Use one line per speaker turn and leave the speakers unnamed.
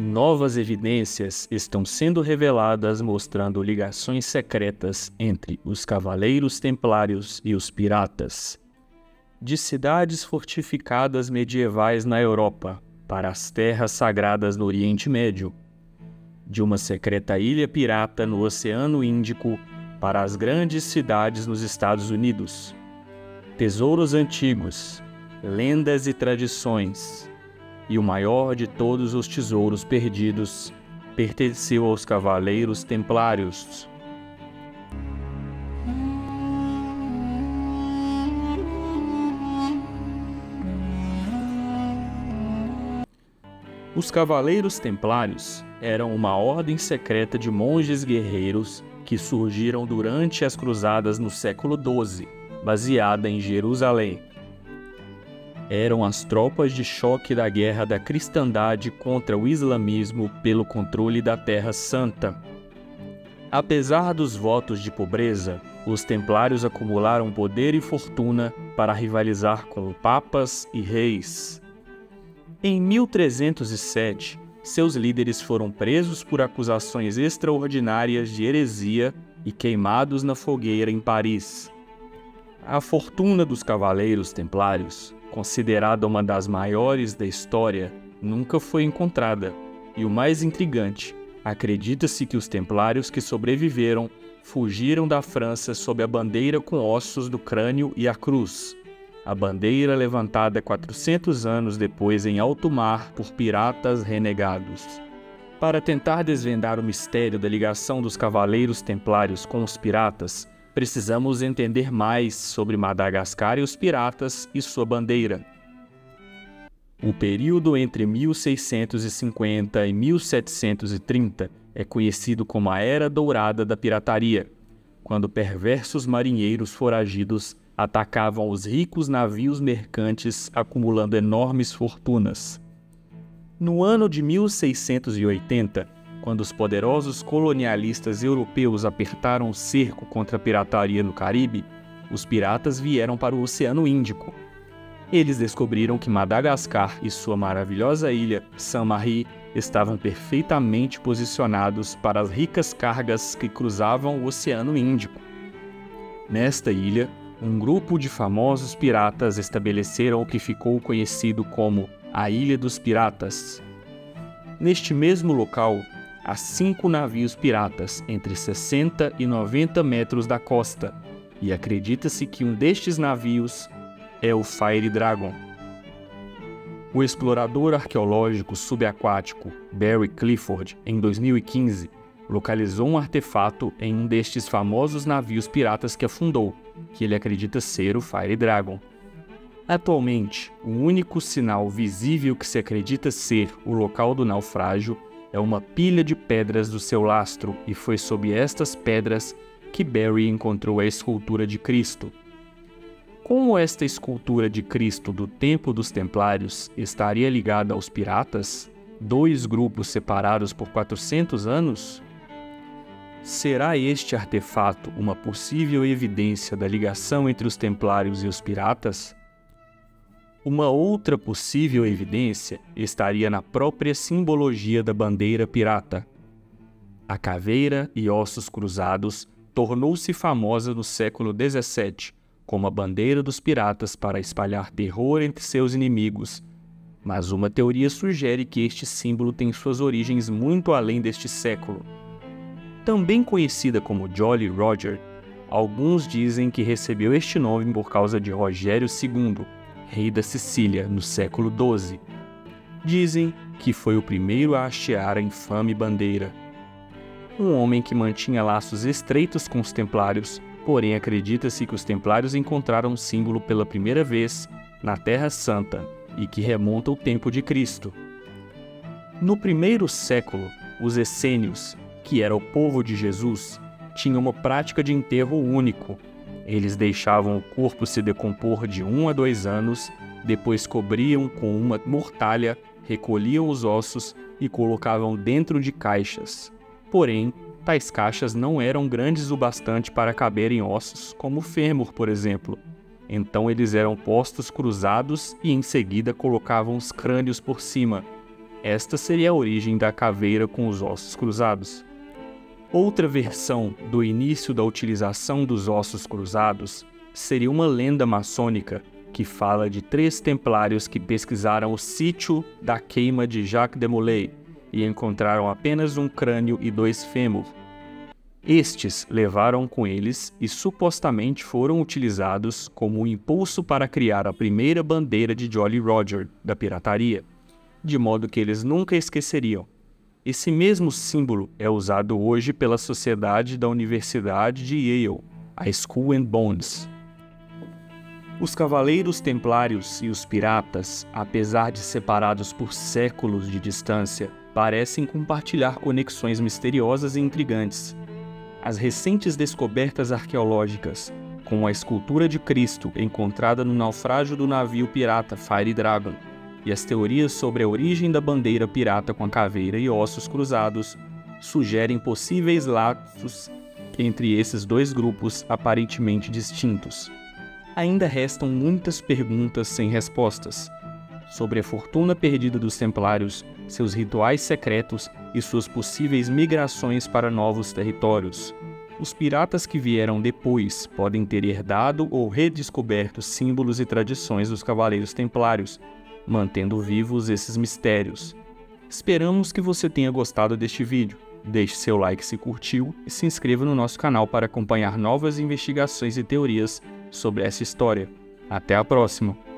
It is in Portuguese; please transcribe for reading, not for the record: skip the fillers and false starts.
Novas evidências estão sendo reveladas mostrando ligações secretas entre os Cavaleiros Templários e os piratas. De cidades fortificadas medievais na Europa para as terras sagradas no Oriente Médio, de uma secreta ilha pirata no Oceano Índico para as grandes cidades nos Estados Unidos. Tesouros antigos, lendas e tradições, e o maior de todos os tesouros perdidos pertenceu aos Cavaleiros Templários. Os Cavaleiros Templários eram uma ordem secreta de monges guerreiros que surgiram durante as Cruzadas no século XII, baseada em Jerusalém. Eram as tropas de choque da guerra da cristandade contra o islamismo pelo controle da Terra Santa. Apesar dos votos de pobreza, os templários acumularam poder e fortuna para rivalizar com papas e reis. Em 1307, seus líderes foram presos por acusações extraordinárias de heresia e queimados na fogueira em Paris. A fortuna dos Cavaleiros Templários, considerada uma das maiores da história, nunca foi encontrada. E o mais intrigante, acredita-se que os templários que sobreviveram fugiram da França sob a bandeira com ossos do crânio e a cruz. A bandeira levantada 400 anos depois em alto mar por piratas renegados. Para tentar desvendar o mistério da ligação dos Cavaleiros Templários com os piratas, precisamos entender mais sobre Madagascar e os piratas e sua bandeira. O período entre 1650 e 1730 é conhecido como a Era Dourada da Pirataria, quando perversos marinheiros foragidos atacavam os ricos navios mercantes, acumulando enormes fortunas. No ano de 1680, quando os poderosos colonialistas europeus apertaram o cerco contra a pirataria no Caribe, os piratas vieram para o Oceano Índico. Eles descobriram que Madagascar e sua maravilhosa ilha, Saint-Marie, estavam perfeitamente posicionados para as ricas cargas que cruzavam o Oceano Índico. Nesta ilha, um grupo de famosos piratas estabeleceram o que ficou conhecido como a Ilha dos Piratas. Neste mesmo local, há 5 navios piratas entre 60 e 90 metros da costa, e acredita-se que um destes navios é o Fire Dragon. O explorador arqueológico subaquático Barry Clifford, em 2015, localizou um artefato em um destes famosos navios piratas que afundou, que ele acredita ser o Fire Dragon. Atualmente, o único sinal visível que se acredita ser o local do naufrágio é uma pilha de pedras do seu lastro, e foi sob estas pedras que Barry encontrou a escultura de Cristo. Como esta escultura de Cristo do tempo dos Templários estaria ligada aos piratas, 2 grupos separados por 400 anos? Será este artefato uma possível evidência da ligação entre os Templários e os piratas? Uma outra possível evidência estaria na própria simbologia da bandeira pirata. A caveira e ossos cruzados tornou-se famosa no século XVII como a bandeira dos piratas para espalhar terror entre seus inimigos, mas uma teoria sugere que este símbolo tem suas origens muito além deste século. Também conhecida como Jolly Roger, alguns dizem que recebeu este nome por causa de Rogério II, rei da Sicília, no século XII. Dizem que foi o primeiro a hastear a infame bandeira. Um homem que mantinha laços estreitos com os templários, porém acredita-se que os templários encontraram o símbolo pela primeira vez na Terra Santa e que remonta ao tempo de Cristo. No primeiro século, os essênios, que era o povo de Jesus, tinham uma prática de enterro único. Eles deixavam o corpo se decompor de 1 a 2 anos, depois cobriam com uma mortalha, recolhiam os ossos e colocavam dentro de caixas. Porém, tais caixas não eram grandes o bastante para caberem ossos, como o fêmur, por exemplo. Então eles eram postos cruzados e em seguida colocavam os crânios por cima. Esta seria a origem da caveira com os ossos cruzados. Outra versão do início da utilização dos ossos cruzados seria uma lenda maçônica que fala de 3 templários que pesquisaram o sítio da queima de Jacques de Molay e encontraram apenas um crânio e 2 fêmur. Estes levaram com eles e supostamente foram utilizados como um impulso para criar a primeira bandeira de Jolly Roger da pirataria, de modo que eles nunca esqueceriam. Esse mesmo símbolo é usado hoje pela Sociedade da Universidade de Yale, a Skull and Bones. Os Cavaleiros Templários e os Piratas, apesar de separados por séculos de distância, parecem compartilhar conexões misteriosas e intrigantes. As recentes descobertas arqueológicas, como a escultura de Cristo encontrada no naufrágio do navio pirata Fire Dragon, e as teorias sobre a origem da bandeira pirata com a caveira e ossos cruzados, sugerem possíveis laços entre esses 2 grupos aparentemente distintos. Ainda restam muitas perguntas sem respostas sobre a fortuna perdida dos Templários, seus rituais secretos e suas possíveis migrações para novos territórios. Os piratas que vieram depois podem ter herdado ou redescoberto símbolos e tradições dos Cavaleiros Templários, mantendo vivos esses mistérios. Esperamos que você tenha gostado deste vídeo. Deixe seu like se curtiu e se inscreva no nosso canal para acompanhar novas investigações e teorias sobre essa história. Até a próxima!